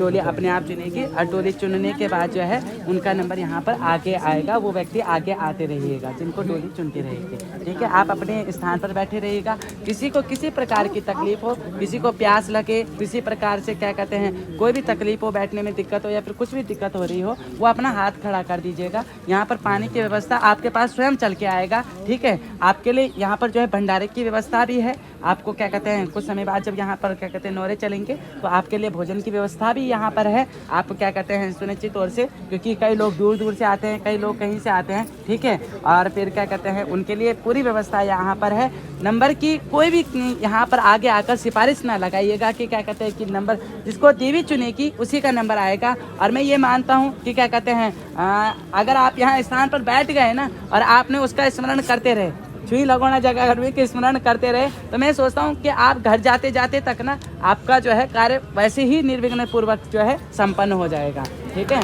टोली अपने आप चुनेगी और टोली चुनने के बाद जो है उनका नंबर यहाँ पर आगे आएगा, वो व्यक्ति आगे आते रहिएगा जिनको टोली चुनती रहेगी। ठीक है, आप अपने स्थान पर बैठे रहिएगा। किसी को किसी प्रकार की तकलीफ हो, किसी को प्यास लगे, किसी प्रकार से क्या कहते हैं कोई भी तकलीफ हो, बैठने में दिक्कत हो या फिर कुछ भी दिक्कत हो रही हो, वो अपना हाथ खड़ा कर दीजिएगा। यहाँ पर पानी की व्यवस्था आपके पास स्वयं चल के आएगा। ठीक है, आपके लिए यहाँ पर जो है भंडारे की व्यवस्था भी है। आपको क्या कहते हैं कुछ समय बाद जब यहाँ पर क्या कहते हैं नौरे चलेंगे तो आपके लिए भोजन की व्यवस्था भी यहाँ पर है। आप क्या कहते हैं सुनिश्चित तौर से, क्योंकि कई लोग दूर दूर से आते हैं, कई लोग कहीं से आते हैं। ठीक है, और फिर क्या कहते हैं उनके लिए पूरी व्यवस्था यहाँ पर है। नंबर की कोई भी यहाँ पर आगे आकर सिफारिश ना लगाइएगा कि क्या कहते हैं कि नंबर जिसको देवी चुनेगी उसी का नंबर आएगा। और मैं ये मानता हूँ कि क्या कहते हैं अगर आप यहाँ स्थान पर बैठ गए ना और आपने उसका स्मरण करते रहे, छुई लगोना जगह घर में के स्मरण करते रहे, तो मैं सोचता हूँ कि आप घर जाते जाते तक ना आपका जो है कार्य वैसे ही निर्विघ्न पूर्वक जो है संपन्न हो जाएगा। ठीक है।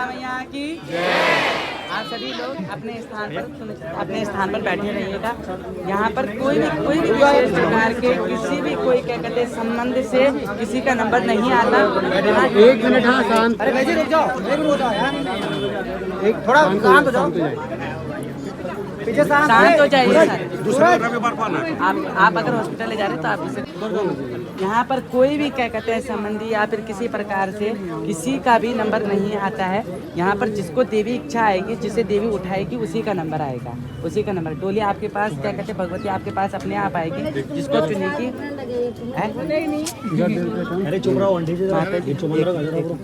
मैया की आप सभी लोग अपने स्थान पर बैठे रहिएगा। यहाँ पर कोई भी विशेष प्रकार के किसी भी कोई क्या कहते हैं संबंध से किसी का नंबर नहीं आता। एक मिनट, हाँ शांत। अरे वैसे रुक जाओ, एक मिनट हो जाओ यार, एक थोड़ा शांत हो जाओ, पीछे शांत हो जाइए सर। दूसरा आप अगर हॉस्पिटल ले जा रहे हैं तो आप इसे यहाँ पर कोई भी क्या कहते हैं संबंधी या फिर किसी प्रकार से किसी का भी नंबर नहीं आता है। यहाँ पर जिसको देवी इच्छा आएगी, जिसे देवी उठाएगी, उसी का नंबर आएगा, उसी का नंबर। टोली आपके पास क्या कहते हैं भगवती आपके पास अपने आप आएगी, जिसको चुनेगी। अरे चुप रहो,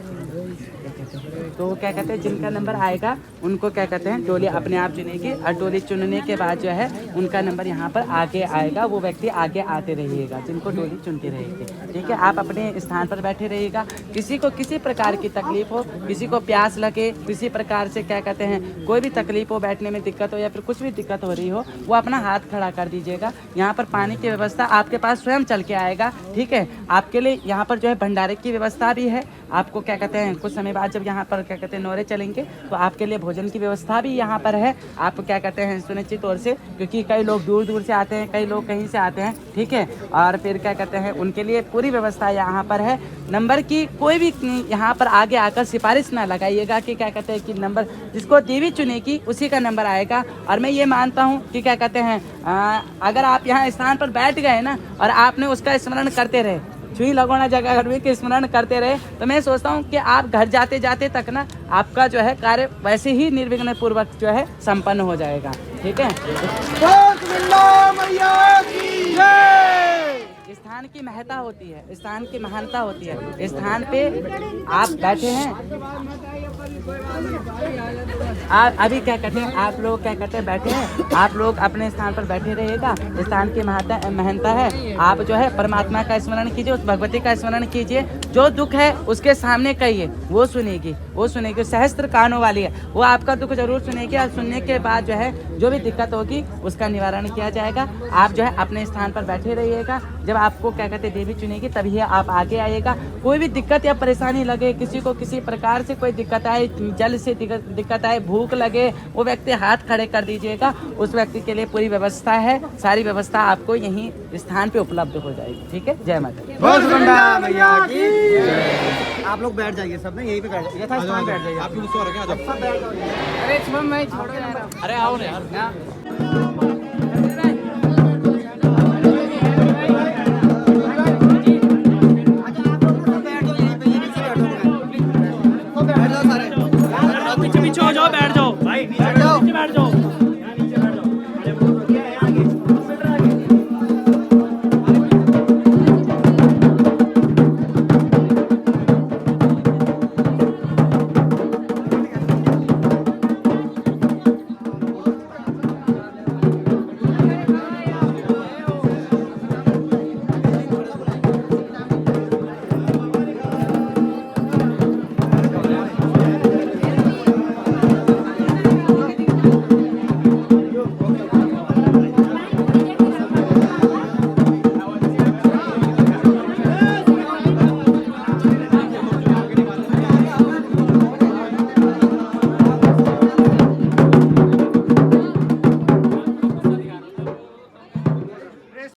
तो क्या कहते हैं जिनका नंबर आएगा उनको क्या कहते हैं टोली अपने आप चुनेगी, और टोली चुनने के बाद जो है उनका नंबर यहाँ पर आगे आएगा, वो व्यक्ति आगे आते रहिएगा जिनको टोली चुनती रहेगी। ठीक है, आप अपने स्थान पर बैठे रहिएगा। किसी को किसी प्रकार की तकलीफ हो, किसी को प्यास लगे, किसी प्रकार से क्या कहते हैं कोई भी तकलीफ हो, बैठने में दिक्कत हो या फिर कुछ भी दिक्कत हो रही हो, वो अपना हाथ खड़ा कर दीजिएगा। यहाँ पर पानी की व्यवस्था आपके पास स्वयं चल के आएगा। ठीक है, आपके लिए यहाँ पर जो है भंडारे की व्यवस्था भी है। आपको क्या कहते हैं कुछ समय बाद जब यहाँ पर क्या कहते हैं नौरे चलेंगे तो आपके लिए भोजन की व्यवस्था भी यहाँ पर है। आप क्या कहते हैं सुनिश्चित तौर से, क्योंकि कई लोग दूर दूर से आते हैं, कई लोग कहीं से आते हैं। ठीक है, और फिर क्या कहते हैं उनके लिए पूरी व्यवस्था यहाँ पर है। नंबर की कोई भी यहाँ पर आगे आकर सिफारिश ना लगाइएगा कि क्या कहते हैं कि नंबर जिसको देवी चुनेगी उसी का नंबर आएगा। और मैं ये मानता हूँ कि क्या कहते हैं अगर आप यहाँ स्थान पर बैठ गए ना और आपने उसका स्मरण करते रहे, छुई लगोना जगह घर में स्मरण करते रहे, तो मैं सोचता हूँ कि आप घर जाते जाते तक ना आपका जो है कार्य वैसे ही निर्विघ्न पूर्वक जो है संपन्न हो जाएगा। ठीक है, स्थान की महत्ता होती है, स्थान की महानता होती है। स्थान पे आप बैठे हैं, आप अभी क्या कहते हैं आप लोग क्या कहते हैं बैठे हैं, आप लोग अपने स्थान पर बैठे रहिएगा। स्थान की महत्ता है। आप जो है परमात्मा का स्मरण कीजिए, उस भगवती का स्मरण कीजिए। जो दुख है उसके सामने कहिए, वो सुनेगी, वो सुनेगी। सहस्त्र कानों वाली है, वो आपका दुख जरूर सुनेगी। और सुनने के बाद जो है जो भी दिक्कत होगी उसका निवारण किया जाएगा। आप जो है अपने स्थान पर बैठे रहिएगा। जब आपको क्या कहते हैं देवी चुनेगी तभी आप आगे आइएगा। कोई भी दिक्कत या परेशानी लगे, किसी को किसी प्रकार से कोई दिक्कत आए, जल से दिक्कत आए, भूख लगे, वो व्यक्ति हाथ खड़े कर दीजिएगा। उस व्यक्ति के लिए पूरी व्यवस्था है, सारी व्यवस्था आपको यहीं स्थान पे उपलब्ध हो जाएगी। ठीक है, जय माता दी। आप लोग बैठ जाइए, सब ना यहीं पे बैठ जाइए, यथास्थान बैठ जाइए। आप लोग सो रहे हैं, अरे आओ ना यार।